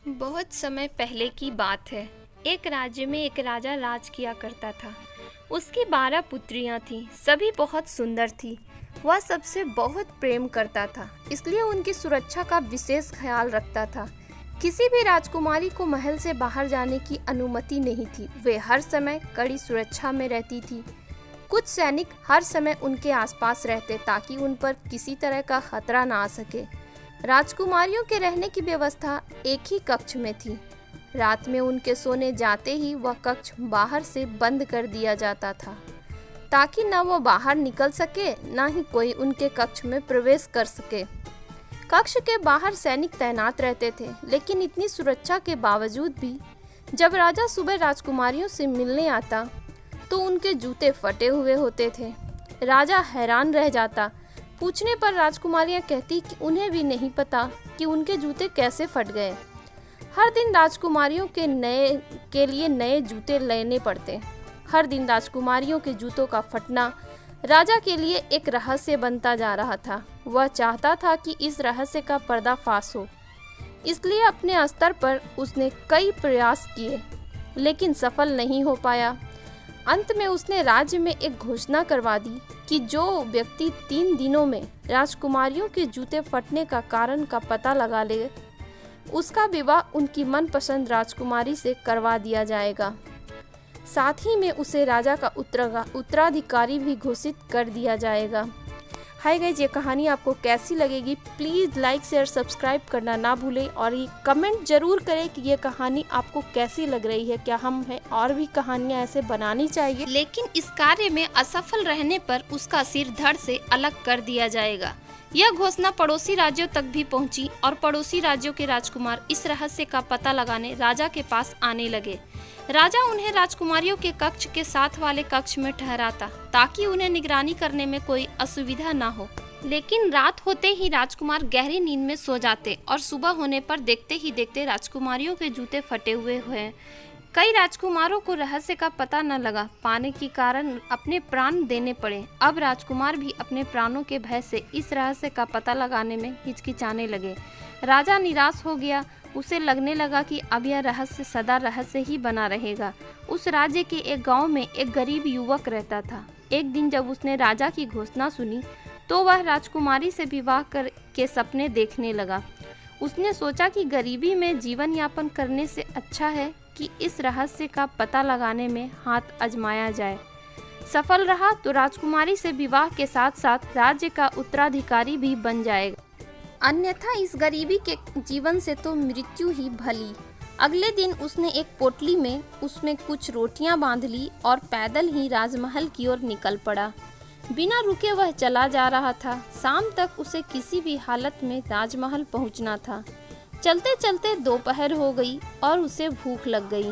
बहुत समय पहले की बात है। एक राज्य में एक राजा राज किया करता था। उसकी 12 पुत्रियां थीं। सभी बहुत सुंदर थीं। वह सबसे बहुत प्रेम करता था, इसलिए उनकी सुरक्षा का विशेष ख्याल रखता था। किसी भी राजकुमारी को महल से बाहर जाने की अनुमति नहीं थी। वे हर समय कड़ी सुरक्षा में रहती थी। कुछ सैनिक हर समय उनके आसपास रहते ताकि उन पर किसी तरह का खतरा ना आ सके। राजकुमारियों के रहने की व्यवस्था एक ही कक्ष में थी। रात में उनके सोने जाते ही वह कक्ष बाहर से बंद कर दिया जाता था ताकि न वो बाहर निकल सके न ही कोई उनके कक्ष में प्रवेश कर सके। कक्ष के बाहर सैनिक तैनात रहते थे, लेकिन इतनी सुरक्षा के बावजूद भी जब राजा सुबह राजकुमारियों से मिलने आता तो उनके जूते फटे हुए होते थे। राजा हैरान रह जाता। पूछने पर राजकुमारियां कहती कि उन्हें भी नहीं पता कि उनके जूते कैसे फट गए। हर दिन राजकुमारियों के लिए नए जूते लेने पड़ते। हर दिन राजकुमारियों के जूतों का फटना राजा के लिए एक रहस्य बनता जा रहा था। वह चाहता था कि इस रहस्य का पर्दाफाश हो, इसलिए अपने स्तर पर उसने कई प्रयास किए, लेकिन सफल नहीं हो पाया। अंत में उसने राज्य में एक घोषणा करवा दी कि जो व्यक्ति 3 दिनों में राजकुमारियों के जूते फटने का कारण का पता लगा ले, उसका विवाह उनकी मनपसंद राजकुमारी से करवा दिया जाएगा। साथ ही में उसे राजा का उत्तराधिकारी भी घोषित कर दिया जाएगा। हाय गाइज, ये कहानी आपको कैसी लगेगी? प्लीज़ लाइक शेयर सब्सक्राइब करना ना भूलें और ये कमेंट जरूर करें कि ये कहानी आपको कैसी लग रही है। क्या हमें और भी कहानियाँ ऐसे बनानी चाहिए? लेकिन इस कार्य में असफल रहने पर उसका सिर धड़ से अलग कर दिया जाएगा। यह घोषणा पड़ोसी राज्यों तक भी पहुंची और पड़ोसी राज्यों के राजकुमार इस रहस्य का पता लगाने राजा के पास आने लगे। राजा उन्हें राजकुमारियों के कक्ष के साथ वाले कक्ष में ठहराता ताकि उन्हें निगरानी करने में कोई असुविधा ना हो। लेकिन रात होते ही राजकुमार गहरी नींद में सो जाते और सुबह होने पर देखते ही देखते राजकुमारियों के जूते फटे हुए हैं। कई राजकुमारों को रहस्य का पता न लगा पाने के कारण अपने प्राण देने पड़े। अब राजकुमार भी अपने प्राणों के भय से इस रहस्य का पता लगाने में हिचकिचाने लगे। राजा निराश हो गया। उसे लगने लगा कि अब यह रहस्य सदा रहस्य ही बना रहेगा। उस राज्य के एक गांव में एक गरीब युवक रहता था। एक दिन जब उसने राजा की घोषणा सुनी तो वह राजकुमारी से विवाह के सपने देखने लगा। उसने सोचा कि गरीबी में जीवन यापन करने से अच्छा है कि इस रहस्य का पता लगाने में हाथ आजमाया जाए। सफल रहा तो राजकुमारी से विवाह के साथ साथ राज्य का उत्तराधिकारी भी बन जाएगा, अन्यथा इस गरीबी के जीवन से तो मृत्यु ही भली। अगले दिन उसने एक पोटली में उसमें कुछ रोटियां बांध ली और पैदल ही राजमहल की ओर निकल पड़ा। बिना रुके वह चला जा रहा था। शाम तक उसे किसी भी हालत में राजमहल पहुंचना था। चलते चलते दोपहर हो गई और उसे भूख लग गई।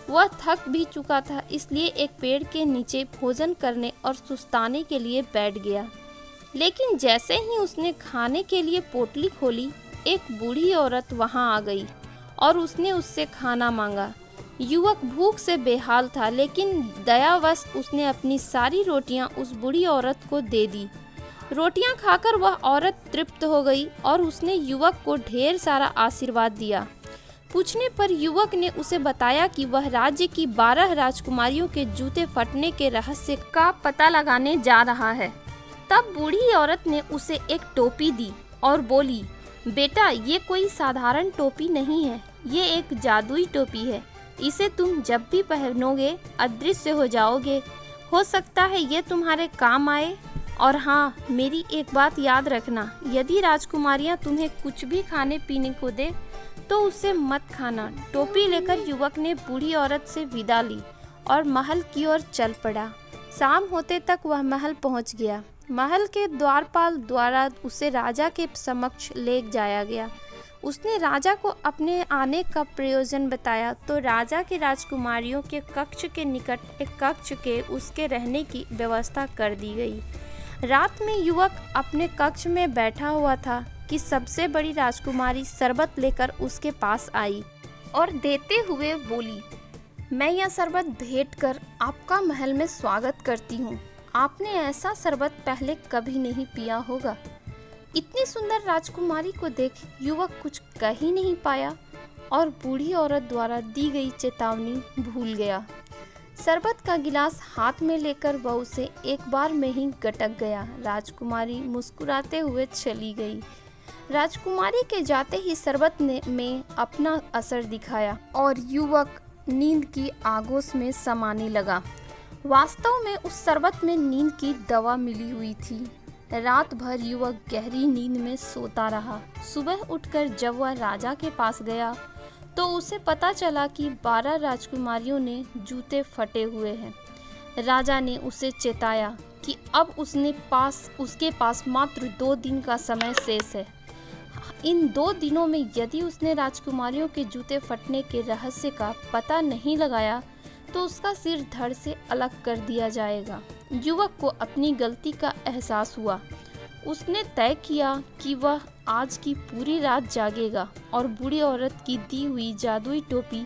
वह थक भी चुका था, इसलिए एक पेड़ के नीचे भोजन करने और सुस्ताने के लिए बैठ गया। लेकिन जैसे ही उसने खाने के लिए पोटली खोली, एक बूढ़ी औरत वहां आ गई और उसने उससे खाना मांगा। युवक भूख से बेहाल था, लेकिन दयावश उसने अपनी सारी रोटियां उस बूढ़ी औरत को दे दी। रोटियां खाकर वह औरत तृप्त हो गई और उसने युवक को ढेर सारा आशीर्वाद दिया। पूछने पर युवक ने उसे बताया कि वह राज्य की 12 राजकुमारियों के जूते फटने के रहस्य का पता लगाने जा रहा है। तब बूढ़ी औरत ने उसे एक टोपी दी और बोली, बेटा, ये कोई साधारण टोपी नहीं है, ये एक जादुई टोपी है। इसे तुम जब भी पहनोगे अदृश्य हो जाओगे। हो सकता है ये तुम्हारे काम आए। और हाँ, मेरी एक बात याद रखना, यदि राजकुमारियाँ तुम्हें कुछ भी खाने पीने को दे तो उसे मत खाना। टोपी लेकर युवक ने बूढ़ी औरत से विदा ली और महल की ओर चल पड़ा। शाम होते तक वह महल पहुंच गया। महल के द्वारपाल द्वारा उसे राजा के समक्ष ले जाया गया। उसने राजा को अपने आने का प्रयोजन बताया तो राजा के राजकुमारियों के कक्ष के निकट एक कक्ष के उसके रहने की व्यवस्था कर दी गई। रात में युवक अपने कक्ष में बैठा हुआ था कि सबसे बड़ी राजकुमारी शरबत लेकर उसके पास आई और देते हुए बोली, मैं यह शरबत भेंट कर आपका महल में स्वागत करती हूँ। आपने ऐसा शरबत पहले कभी नहीं पिया होगा। इतनी सुंदर राजकुमारी को देख युवक कुछ कह ही नहीं पाया और बूढ़ी औरत द्वारा दी गई चेतावनी भूल गया। शरबत का गिलास हाथ में लेकर वह उसे एक बार में ही गटक गया। राजकुमारी मुस्कुराते हुए चली गई। राजकुमारी के जाते ही शरबत ने में अपना असर दिखाया और युवक नींद की आगोश में समाने लगा। वास्तव में उस शरबत में नींद की दवा मिली हुई थी। रात भर युवक गहरी नींद में सोता रहा। सुबह उठकर जब वह राजा के पास गया तो उसे पता चला कि 12 राजकुमारियों ने जूते फटे हुए हैं। राजा ने उसे चेताया कि अब उसके पास मात्र 2 दिन का समय शेष है। इन 2 दिनों में यदि उसने राजकुमारियों के जूते फटने के रहस्य का पता नहीं लगाया तो उसका सिर धड़ से अलग कर दिया जाएगा। युवक को अपनी गलती का एहसास हुआ। उसने तय किया कि वह आज की पूरी रात जागेगा और बूढ़ी औरत की दी हुई जादुई टोपी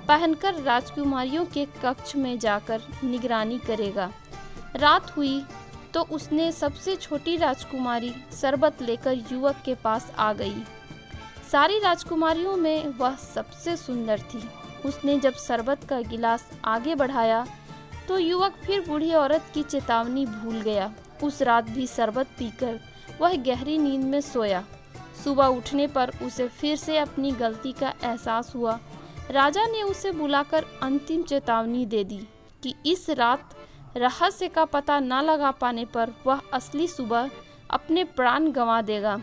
पहनकर राजकुमारियों के कक्ष में जाकर निगरानी करेगा। रात हुई तो उसने सबसे छोटी राजकुमारी शरबत लेकर युवक के पास आ गई। सारी राजकुमारियों में वह सबसे सुंदर थी। उसने जब शरबत का गिलास आगे बढ़ाया तो युवक फिर बूढ़ी औरत की चेतावनी भूल गया। उस रात भी शरबत पीकर वह गहरी नींद में सोया। सुबह उठने पर उसे फिर से अपनी गलती का एहसास हुआ। राजा ने उसे बुलाकर अंतिम चेतावनी दे दी कि इस रात रहस्य का पता न लगा पाने पर वह असली सुबह अपने प्राण गंवा देगा।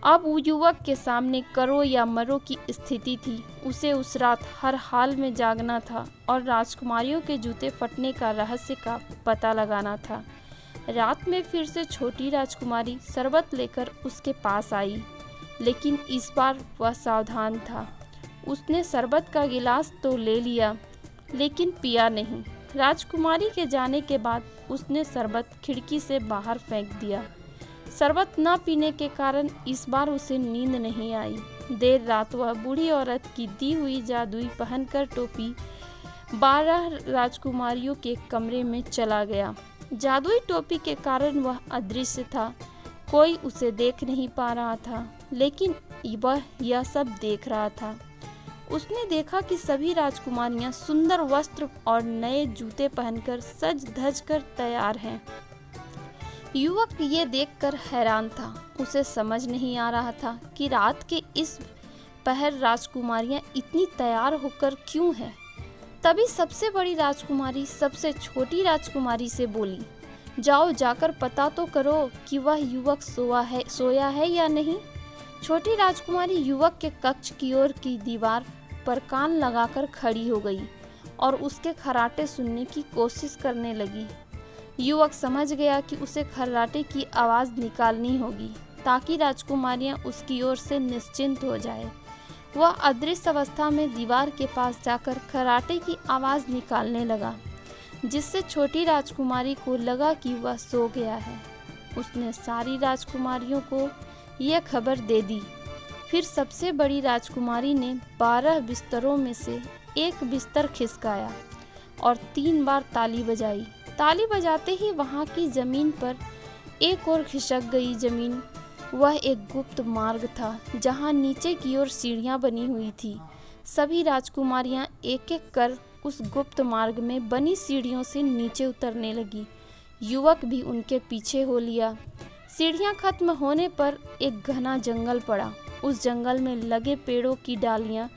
अब वो युवक के सामने करो या मरो की स्थिति थी। उसे उस रात हर हाल में जागना था और राजकुमारियों के जूते फटने का रहस्य का पता लगाना था। रात में फिर से छोटी राजकुमारी शरबत लेकर उसके पास आई, लेकिन इस बार वह सावधान था। उसने शरबत का गिलास तो ले लिया लेकिन पिया नहीं। राजकुमारी के जाने के बाद उसने शरबत खिड़की से बाहर फेंक दिया। शरबत न पीने के कारण इस बार उसे नींद नहीं आई। देर रात वह बूढ़ी औरत की दी हुई जादुई पहनकर टोपी 12 राजकुमारियों के कमरे में चला गया। जादुई टोपी के कारण वह अदृश्य था। कोई उसे देख नहीं पा रहा था, लेकिन वह यह सब देख रहा था। उसने देखा कि सभी राजकुमारियां सुंदर वस्त्र और नए जूते पहनकर सज धज कर तैयार हैं। युवक ये देखकर हैरान था। उसे समझ नहीं आ रहा था कि रात के इस पहर राजकुमारियां इतनी तैयार होकर क्यों हैं। तभी सबसे बड़ी राजकुमारी सबसे छोटी राजकुमारी से बोली, जाओ जाकर पता तो करो कि वह युवक सोया है या नहीं। छोटी राजकुमारी युवक के कक्ष की ओर की दीवार पर कान लगाकर खड़ी हो गई और उसके खर्राटे सुनने की कोशिश करने लगी। युवक समझ गया कि उसे खर्राटे की आवाज़ निकालनी होगी ताकि राजकुमारियां उसकी ओर से निश्चिंत हो जाए। वह अदृश्य अवस्था में दीवार के पास जाकर खर्राटे की आवाज़ निकालने लगा, जिससे छोटी राजकुमारी को लगा कि वह सो गया है। उसने सारी राजकुमारियों को यह खबर दे दी। फिर सबसे बड़ी राजकुमारी ने 12 बिस्तरों में से एक बिस्तर खिसकाया और 3 बार ताली बजाई। ताली बजाते ही वहाँ की ज़मीन पर एक और खिसक गई ज़मीन। वह एक गुप्त मार्ग था जहाँ नीचे की ओर सीढ़ियाँ बनी हुई थी। सभी राजकुमारियाँ एक एक कर उस गुप्त मार्ग में बनी सीढ़ियों से नीचे उतरने लगी। युवक भी उनके पीछे हो लिया। सीढ़ियाँ खत्म होने पर एक घना जंगल पड़ा। उस जंगल में लगे पेड़ों की डालियाँ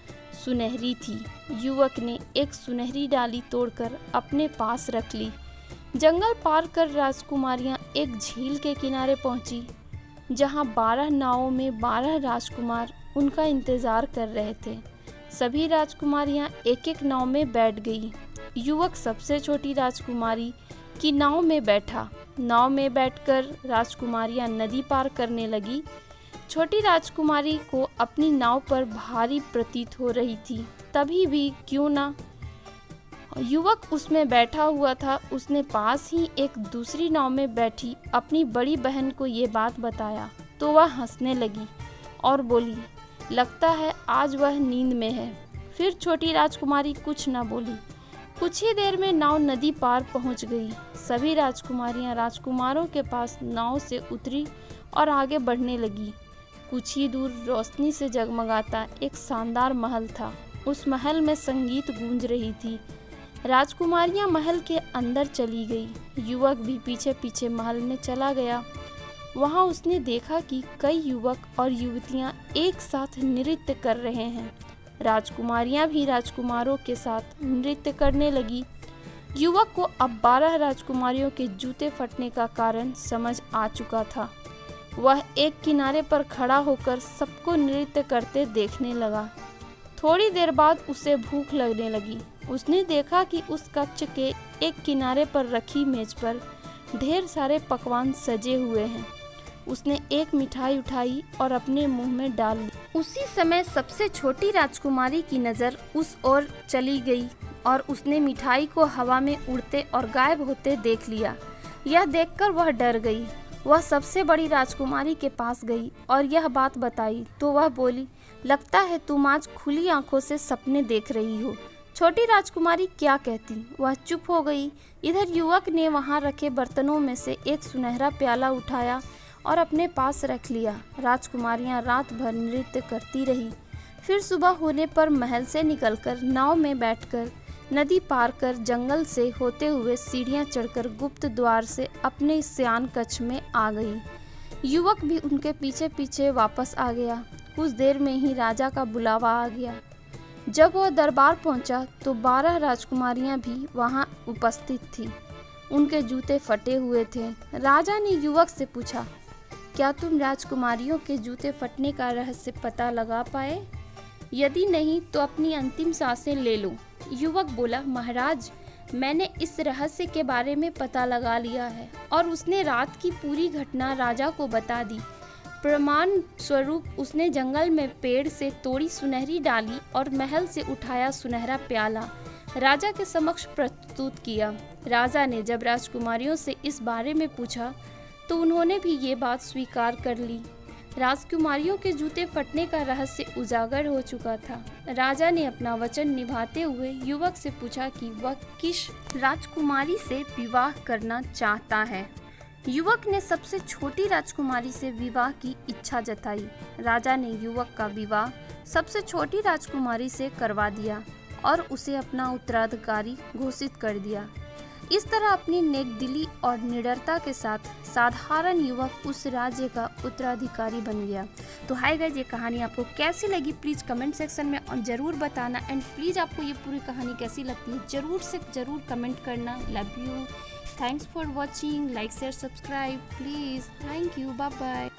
सुनहरी थी। युवक ने एक सुनहरी डाली तोड़कर अपने पास रख ली। जंगल पार कर राजकुमारियां एक झील के किनारे पहुंची, जहां 12 नावों में 12 राजकुमार उनका इंतजार कर रहे थे। सभी राजकुमारियां एक एक नाव में बैठ गई। युवक सबसे छोटी राजकुमारी की नाव में बैठा। नाव में बैठकर राजकुमारियां नदी पार करने लगी। छोटी राजकुमारी को अपनी नाव पर भारी प्रतीत हो रही थी। तभी भी क्यों ना युवक उसमें बैठा हुआ था, उसने पास ही एक दूसरी नाव में बैठी अपनी बड़ी बहन को ये बात बताया तो वह हंसने लगी और बोली, लगता है आज वह नींद में है। फिर छोटी राजकुमारी कुछ न बोली। कुछ ही देर में नाव नदी पार पहुंच गई। सभी राजकुमारियां राजकुमारों के पास नाव से उतरी और आगे बढ़ने लगी। कुछ ही दूर रोशनी से जगमगाता एक शानदार महल था। उस महल में संगीत गूंज रही थी। राजकुमारियां महल के अंदर चली गई। युवक भी पीछे पीछे महल में चला गया। वहां उसने देखा कि कई युवक और युवतियां एक साथ नृत्य कर रहे हैं। राजकुमारियां भी राजकुमारों के साथ नृत्य करने लगी। युवक को अब 12 राजकुमारियों के जूते फटने का कारण समझ आ चुका था। वह एक किनारे पर खड़ा होकर सबको नृत्य करते देखने लगा। थोड़ी देर बाद उसे भूख लगने लगी। उसने देखा कि उस कक्ष के एक किनारे पर रखी मेज पर ढेर सारे पकवान सजे हुए हैं। उसने एक मिठाई उठाई और अपने मुंह में डाल ली। उसी समय सबसे छोटी राजकुमारी की नज़र उस ओर चली गई और उसने मिठाई को हवा में उड़ते और गायब होते देख लिया। यह देखकर वह डर गई। वह सबसे बड़ी राजकुमारी के पास गई और यह बात बताई तो वह बोली, लगता है तुम आज खुली आंखों से सपने देख रही हो। छोटी राजकुमारी क्या कहती, वह चुप हो गई। इधर युवक ने वहां रखे बर्तनों में से एक सुनहरा प्याला उठाया और अपने पास रख लिया। राजकुमारियां रात भर नृत्य करती रही। फिर सुबह होने पर महल से निकलकर नाव में बैठकर नदी पार कर जंगल से होते हुए सीढ़ियां चढ़कर गुप्त द्वार से अपने शयन कक्ष में आ गई। युवक भी उनके पीछे पीछे वापस आ गया। कुछ देर में ही राजा का बुलावा आ गया। जब वह दरबार पहुंचा तो 12 राजकुमारियां भी वहां उपस्थित थीं। उनके जूते फटे हुए थे। राजा ने युवक से पूछा, क्या तुम राजकुमारियों के जूते फटने का रहस्य पता लगा पाए? यदि नहीं तो अपनी अंतिम सांसें ले लो। युवक बोला, महाराज, मैंने इस रहस्य के बारे में पता लगा लिया है। और उसने रात की पूरी घटना राजा को बता दी। प्रमाण स्वरूप उसने जंगल में पेड़ से तोड़ी सुनहरी डाली और महल से उठाया सुनहरा प्याला राजा के समक्ष प्रस्तुत किया। राजा ने जब राजकुमारियों से इस बारे में पूछा तो उन्होंने भी ये बात स्वीकार कर ली। राजकुमारियों के जूते फटने का रहस्य उजागर हो चुका था। राजा ने अपना वचन निभाते हुए युवक से पूछा कि वह किस राजकुमारी से विवाह करना चाहता है। युवक ने सबसे छोटी राजकुमारी से विवाह की इच्छा जताई। राजा ने युवक का विवाह सबसे छोटी राजकुमारी से करवा दिया और उसे अपना उत्तराधिकारी घोषित कर दिया। इस तरह अपनी नेकदिली और निडरता के साथ साधारण युवक उस राज्य का उत्तराधिकारी बन गया। तो हाय गाइस, ये कहानी आपको कैसी लगी प्लीज़ कमेंट सेक्शन में ज़रूर बताना। एंड प्लीज़ आपको ये पूरी कहानी कैसी लगती है ज़रूर से ज़रूर कमेंट करना। Love you, thanks for watching, like share subscribe please, thank you, bye bye.